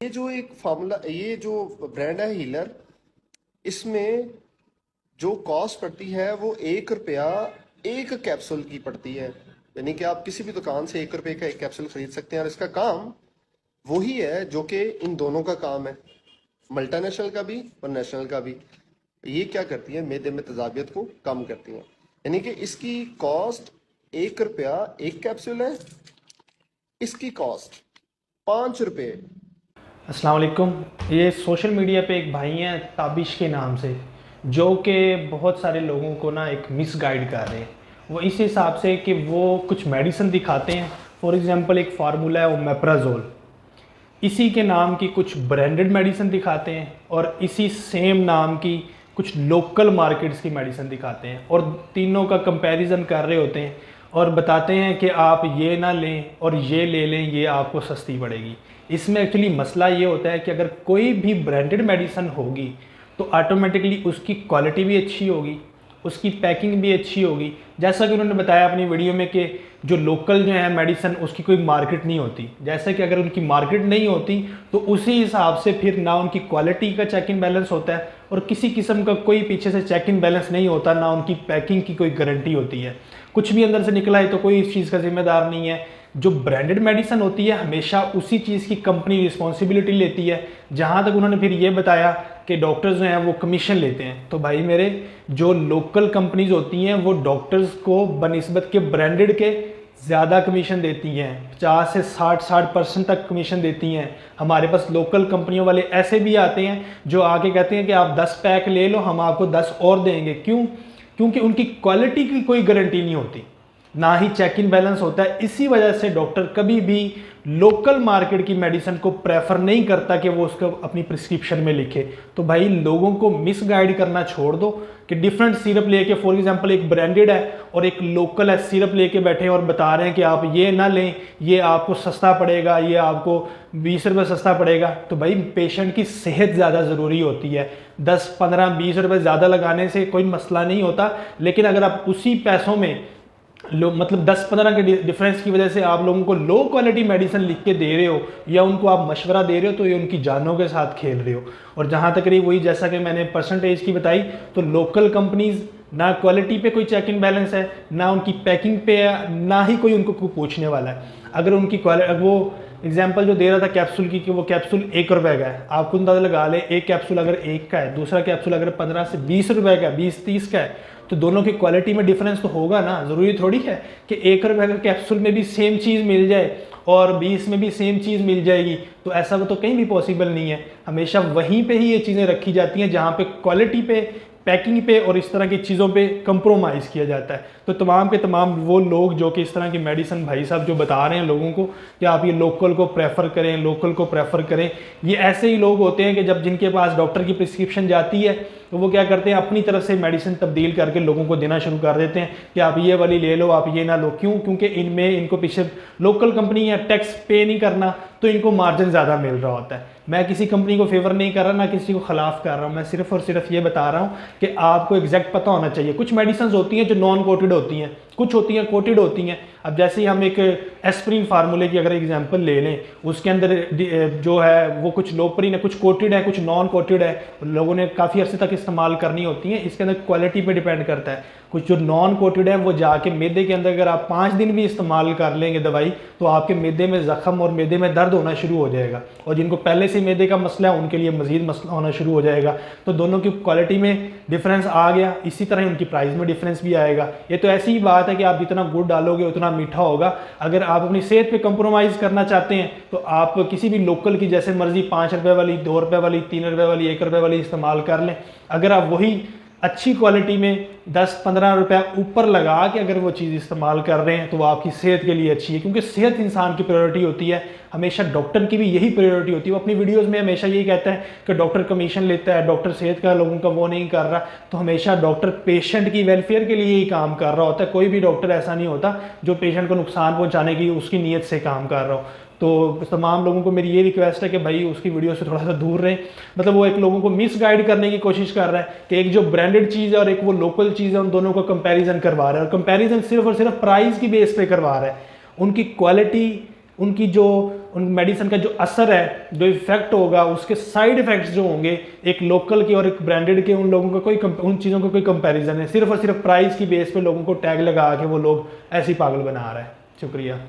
ये जो एक फार्मूला, ये जो ब्रांड है हीलर, इसमें जो कॉस्ट पड़ती है वो 1 रुपया एक कैप्सूल की पड़ती है। यानी कि आप किसी भी दुकान से 1 रुपए का एक कैप्सूल खरीद सकते हैं और इसका काम वही है जो कि इन दोनों का काम है, मल्टीनेशनल का भी और नेशनल का भी। ये क्या करती है, मैदे में तेजाबियत को कम करती है। यानी कि इसकी कॉस्ट 1 रुपया एक कैप्सूल है, इसकी कॉस्ट 5 रुपये। अस्सलाम वालेकुम। ये सोशल मीडिया पे एक भाई हैं ताबिश के नाम से, जो कि बहुत सारे लोगों को ना एक मिस गाइड कर रहे हैं। वो इस हिसाब से कि वो कुछ मेडिसिन दिखाते हैं। फॉर एग्ज़ाम्पल एक फार्मूला है ओमेप्राजोल, इसी के नाम की कुछ ब्रांडेड मेडिसिन दिखाते हैं और इसी सेम नाम की कुछ लोकल मार्केट्स की मेडिसिन दिखाते हैं और तीनों का कंपैरिजन कर रहे होते हैं और बताते हैं कि आप ये ना लें और ये ले लें, ये आपको सस्ती पड़ेगी। इसमें एक्चुअली मसला ये होता है कि अगर कोई भी ब्रांडेड मेडिसिन होगी तो ऑटोमेटिकली उसकी क्वालिटी भी अच्छी होगी, उसकी पैकिंग भी अच्छी होगी। जैसा कि उन्होंने बताया अपनी वीडियो में कि जो लोकल जो है मेडिसिन उसकी कोई मार्केट नहीं होती। जैसे कि अगर उनकी मार्केट नहीं होती तो उसी हिसाब से फिर ना उनकी क्वालिटी का चेक इन बैलेंस होता है और किसी किस्म का कोई पीछे से चेक इन बैलेंस नहीं होता, ना उनकी पैकिंग की कोई गारंटी होती है। कुछ भी अंदर से निकला है तो कोई इस चीज़ का जिम्मेदार नहीं है। जो ब्रांडेड मेडिसिन होती है हमेशा उसी चीज़ की कंपनी रिस्पॉन्सिबिलिटी लेती है। जहाँ तक उन्होंने फिर ये बताया कि डॉक्टर्स जो हैं वो कमीशन लेते हैं, तो भाई मेरे जो लोकल कंपनीज होती हैं वो डॉक्टर्स को बनिस्बत के ब्रांडेड के ज़्यादा कमीशन देती हैं, 50 से 60% तक कमीशन देती हैं। हमारे पास लोकल कंपनियों वाले ऐसे भी आते हैं जो आके कहते हैं कि आप 10 पैक ले लो, हम आपको 10 और देंगे। क्यों? क्योंकि उनकी क्वालिटी की कोई गारंटी नहीं होती, ना ही चेक इन बैलेंस होता है। इसी वजह से डॉक्टर कभी भी लोकल मार्केट की मेडिसिन को प्रेफर नहीं करता कि वो उसको अपनी प्रिस्क्रिप्शन में लिखे। तो भाई लोगों को मिस गाइड करना छोड़ दो कि डिफरेंट सिरप लेके, फॉर एग्जांपल एक ब्रांडेड है और एक लोकल है, सिरप लेके बैठे और बता रहे हैं कि आप ये ना लें, ये आपको सस्ता पड़ेगा, ये आपको 20 रुपये सस्ता पड़ेगा। तो भाई पेशेंट की सेहत ज़्यादा ज़रूरी होती है। 10, 15, 20 रुपये ज़्यादा लगाने से कोई मसला नहीं होता, लेकिन अगर आप उसी पैसों में मतलब 10-15 के डिफरेंस की वजह से आप लोगों को लो क्वालिटी मेडिसिन लिख के दे रहे हो या उनको आप मशवरा दे रहे हो, तो ये उनकी जानों के साथ खेल रहे हो। और जहाँ तक रही वही, जैसा कि मैंने परसेंटेज की बताई, तो लोकल कंपनीज ना क्वालिटी पे कोई चेक इन बैलेंस है, ना उनकी पैकिंग पे है, ना ही कोई उनको पूछने वाला है। अगर उनकी वो एग्जाम्पल जो दे रहा था कैप्सूल की कि वो कैप्सूल 1 रुपये का है, आपको अंदाजा लगा ले, एक कैप्सूल अगर 1 का है, दूसरा कैप्सूल अगर 15 से 20 रुपये का है, 20-30 का है, तो दोनों की क्वालिटी में डिफरेंस तो होगा ना। ज़रूरी थोड़ी है कि 1 रुपये का कैप्सूल में भी सेम चीज़ मिल जाए और 20 में भी सेम चीज़ मिल जाएगी, तो ऐसा तो कहीं भी पॉसिबल नहीं है। हमेशा वहीं पे ही ये चीज़ें रखी जाती हैं जहाँ पे क्वालिटी पे, पैकिंग पे और इस तरह की चीज़ों पे कंप्रोमाइज़ किया जाता है। तो तमाम के तमाम वो लोग जो कि इस तरह की मेडिसिन भाई साहब जो बता रहे हैं लोगों को कि आप ये लोकल को प्रेफर करें, लोकल को प्रेफर करें, ये ऐसे ही लोग होते हैं कि जब जिनके पास डॉक्टर की प्रिस्क्रिप्शन जाती है तो वो क्या करते हैं, अपनी तरफ से मेडिसिन तब्दील करके लोगों को देना शुरू कर देते हैं कि आप ये वाली ले लो, आप ये ना लो। क्यों? क्योंकि इनमें इनको पीछे लोकल कंपनी है, टैक्स पे नहीं करना, तो इनको मार्जिन ज़्यादा मिल रहा होता है। मैं किसी कंपनी को फेवर नहीं कर रहा, ना किसी को खिलाफ कर रहा हूँ, मैं सिर्फ और सिर्फ ये बता रहा हूँ कि आपको एग्जैक्ट पता होना चाहिए। कुछ मेडिसिन होती हैं जो नॉन कोटेड होती हैं, कुछ होती हैं कोटेड होती हैं। अब जैसे ही हम एक एस्प्रिन फार्मूले की अगर एग्जांपल ले लें, उसके अंदर जो है वो कुछ लोपरिन है, कुछ कोटेड है, कुछ नॉन कोटेड है, लोगों ने काफ़ी अर्से तक इस्तेमाल करनी होती है। इसके अंदर क्वालिटी पे डिपेंड करता है। कुछ जो नॉन कोटेड है वो जाके मैदे के अंदर अगर आप 5 दिन भी इस्तेमाल कर लेंगे दवाई, तो आपके मैदे में जख्म और मैदे में दर्द होना शुरू हो जाएगा, और जिनको पहले से मैदे का मसला है उनके लिए मजीद मसला होना शुरू हो जाएगा। तो दोनों की क्वालिटी में डिफरेंस आ गया, इसी तरह उनकी प्राइस में डिफरेंस भी आएगा। ये तो ऐसी ही बात है कि आप जितना गुड़ डालोगे उतना मीठा होगा। अगर आप अपनी सेहत पे कंप्रोमाइज़ करना चाहते हैं तो आप किसी भी लोकल की जैसे मर्जी 5 रुपये वाली, 2 रुपये वाली, 3 रुपये वाली, 1 रुपये वाली इस्तेमाल कर लें। अगर आप वही अच्छी क्वालिटी में 10-15 रुपया ऊपर लगा के अगर वो चीज़ इस्तेमाल कर रहे हैं तो वो आपकी सेहत के लिए अच्छी है, क्योंकि सेहत इंसान की प्रायोरिटी होती है। हमेशा डॉक्टर की भी यही प्रायोरिटी होती है। वो अपनी वीडियोस में हमेशा यही कहता है कि डॉक्टर कमीशन लेता है, डॉक्टर सेहत का लोगों का वो नहीं कर रहा। तो हमेशा डॉक्टर पेशेंट की वेलफेयर के लिए ही काम कर रहा होता है। कोई भी डॉक्टर ऐसा नहीं होता जो पेशेंट को नुकसान पहुँचाने की उसकी नीयत से काम कर रहा हो। तो तमाम लोगों को मेरी ये रिक्वेस्ट है कि भाई उसकी वीडियो से थोड़ा सा दूर रहें। मतलब वो एक लोगों को मिस गाइड करने की कोशिश कर रहा है कि एक जो ब्रांडेड चीज़ है और एक वो लोकल चीज़ है, उन दोनों का कंपैरिजन करवा रहा है, और कंपैरिजन सिर्फ और सिर्फ प्राइस की बेस पे करवा रहा है। उनकी क्वालिटी, उनकी जो उन मेडिसिन का जो असर है, जो इफेक्ट होगा, उसके साइड इफेक्ट्स जो होंगे, एक लोकल के और एक ब्रांडेड के, उन लोगों का कोई उन चीज़ों का कोई कंपैरिजन है। सिर्फ और सिर्फ प्राइस की बेस पे लोगों को टैग लगा के वो लोग ऐसे ही पागल बना रहा है। शुक्रिया।